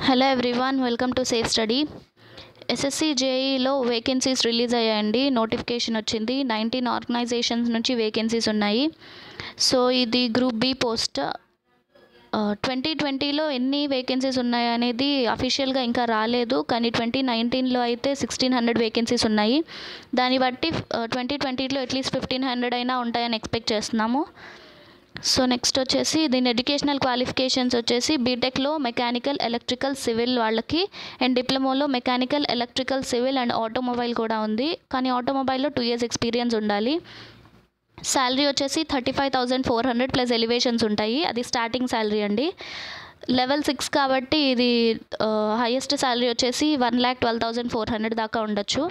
Hello everyone, welcome to Safe Study. SSC జేఈలో vacancies release అయ్యాయండి. Notification వచ్చింది. 19 organisations నుంచి వేకెన్సీస్ ఉన్నాయి. సో ఇది గ్రూప్ బి పోస్ట్. 2020లో ఎన్ని వేకెన్సీస్ ఉన్నాయి అనేది అఫీషియల్గా ఇంకా రాలేదు, కానీ 2019లో అయితే 1600 వేకెన్సీస్ ఉన్నాయి. దాన్ని బట్టి 2020లో అట్లీస్ట్ 1500 అయినా ఉంటాయని ఎక్స్పెక్ట్ చేస్తున్నాము. సో నెక్స్ట్ వచ్చేసి దీని ఎడ్యుకేషనల్ క్వాలిఫికేషన్స్ వచ్చేసి బీటెక్లో మెకానికల్, ఎలక్ట్రికల్, సివిల్ వాళ్ళకి, అండ్ డిప్లొమాలో mechanical, electrical, civil and automobile కూడా ఉంది. కానీ ఆటోమొబైల్లో 2 years ఎక్స్పీరియన్స్ ఉండాలి. శాలరీ వచ్చేసి 35,400 ప్లస్ ఎలివేషన్స్ ఉంటాయి. అది స్టార్టింగ్ శాలరీ అండి. లెవెల్ 6 కాబట్టి ఇది హైయెస్ట్ శాలరీ వచ్చేసి 1,12,400 దాకా ఉండొచ్చు.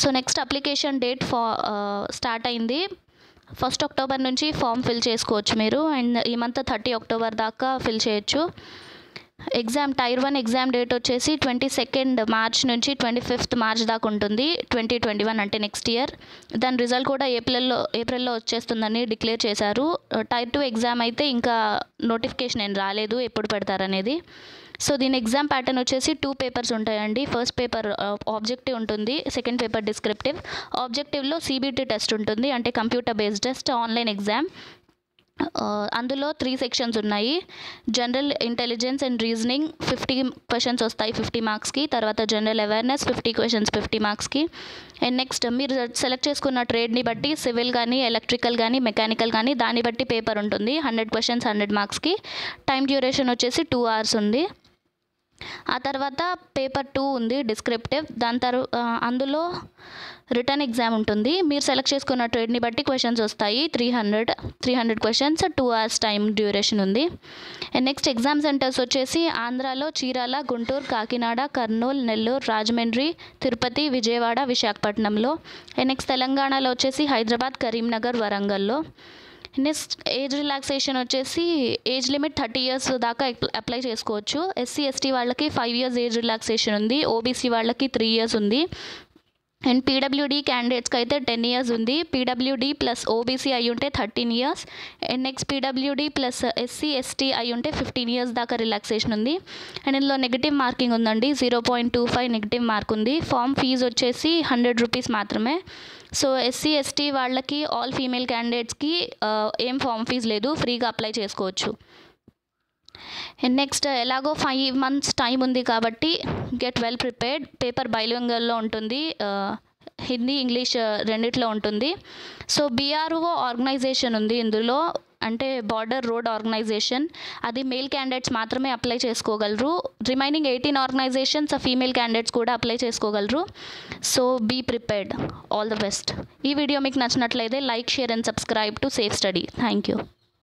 So next application date start అయింది. 1 October నుంచి ఫామ్ ఫిల్ చేసుకోవచ్చు మీరు, అండ్ ఈ మంత్ 30 October దాకా ఫిల్ చేయొచ్చు. ఎగ్జామ్ టైర్ 1 ఎగ్జామ్ డేట్ వచ్చేసి 22 March నుంచి 25 March దాకా ఉంటుంది, 2021 అంటే నెక్స్ట్ ఇయర్. దాని రిజల్ట్ కూడా ఏప్రిల్లో వచ్చేస్తుందని డిక్లేర్ చేశారు. టైర్ 2 ఎగ్జామ్ అయితే ఇంకా నోటిఫికేషన్ ఏం రాలేదు, ఎప్పుడు పెడతారనేది. సో దీని ఎగ్జామ్ ప్యాటర్న్ వచ్చేసి 2 పేపర్స్ ఉంటాయండి. ఫస్ట్ పేపర్ ఆబ్జెక్టివ్ ఉంటుంది, సెకండ్ పేపర్ డిస్క్రిప్టివ్. ఆబ్జెక్టివ్లో సిబిటి టెస్ట్ ఉంటుంది, అంటే computer based test, online exam. అందులో 3 sections ఉన్నాయి. General intelligence and reasoning 50 questions వస్తాయి 50 marksకి. తర్వాత జనరల్ అవేర్నెస్ 50 questions 50 marksకి. అండ్ నెక్స్ట్ మీరు సెలెక్ట్ చేసుకున్న ట్రేడ్ని బట్టి సివిల్ కానీ, ఎలక్ట్రికల్ కానీ, మెకానికల్ కానీ దాన్ని బట్టి పేపర్ ఉంటుంది. 100 questions 100 marksకి. టైం డ్యూరేషన్ వచ్చేసి 2 hours ఉంది. ఆ తర్వాత పేపర్ 2 ఉంది డిస్క్రిప్టివ్. అందులో రిటర్న్ ఎగ్జామ్ ఉంటుంది. మీరు సెలెక్ట్ చేసుకున్న ట్రేడ్ని బట్టి క్వశ్చన్స్ వస్తాయి. 300 questions 2 hours టైం డ్యూరేషన్ ఉంది. అండ్ నెక్స్ట్ ఎగ్జామ్ సెంటర్స్ వచ్చేసి ఆంధ్రాలో చీరాల, గుంటూరు, కాకినాడ, కర్నూలు, నెల్లూరు, రాజమండ్రి, తిరుపతి, విజయవాడ, విశాఖపట్నంలో. అండ్ నెక్స్ట్ తెలంగాణలో వచ్చేసి హైదరాబాద్, కరీంనగర్, వరంగల్లో. నెక్స్ట్ ఏజ్ రిలాక్సేషన్ వచ్చేసి ఏజ్ లిమిట్ 30 years దాకా అప్లై చేసుకోవచ్చు. ఎస్సీ ఎస్టీ వాళ్ళకి 5 years ఏజ్ రిలాక్సేషన్ ఉంది. ఓబీసీ వాళ్ళకి 3 years ఉంది. అండ్ పీడబ్ల్యూడీ క్యాండిడేట్స్కి అయితే 10 years ఉంది. పీడబ్ల్యూడీ ప్లస్ ఓబీసీ అయి ఉంటే 13 years. And next PWD plus SC ST అయి ఉంటే 15 years దాకా రిలాక్సేషన్ ఉంది. అండ్ ఇందులో నెగిటివ్ మార్కింగ్ ఉందండి, 0.25 నెగిటివ్ మార్క్ ఉంది. ఫామ్ ఫీజు వచ్చేసి 100 rupees మాత్రమే. సో ఎస్సీ ఎస్టీ వాళ్ళకి, ఆల్ ఫీమేల్ క్యాండిడేట్స్కి ఏం ఫామ్ ఫీజు లేదు, ఫ్రీగా అప్లై చేసుకోవచ్చు. అండ్ నెక్స్ట్ ఎలాగో 5 months టైం ఉంది కాబట్టి గెట్ వెల్ ప్రిపేర్డ్. పేపర్ బైలింగల్లో ఉంటుంది, హిందీ, ఇంగ్లీష్ రెండిట్లో ఉంటుంది. సో బీఆర్ఓ ఆర్గనైజేషన్ ఉంది ఇందులో, అంటే బార్డర్ రోడ్ ఆర్గనైజేషన్. అది మేల్ క్యాండిడేట్స్ మాత్రమే అప్లై చేసుకోగలరు. రిమైనింగ్ 18 ఆర్గనైజేషన్స్ ఫీమేల్ క్యాండిడేట్స్ కూడా అప్లై చేసుకోగలరు. So be prepared. All the best. ఈ వీడియో మీకు నచ్చినట్లయితే like, share and subscribe to Safe Study. Thank you.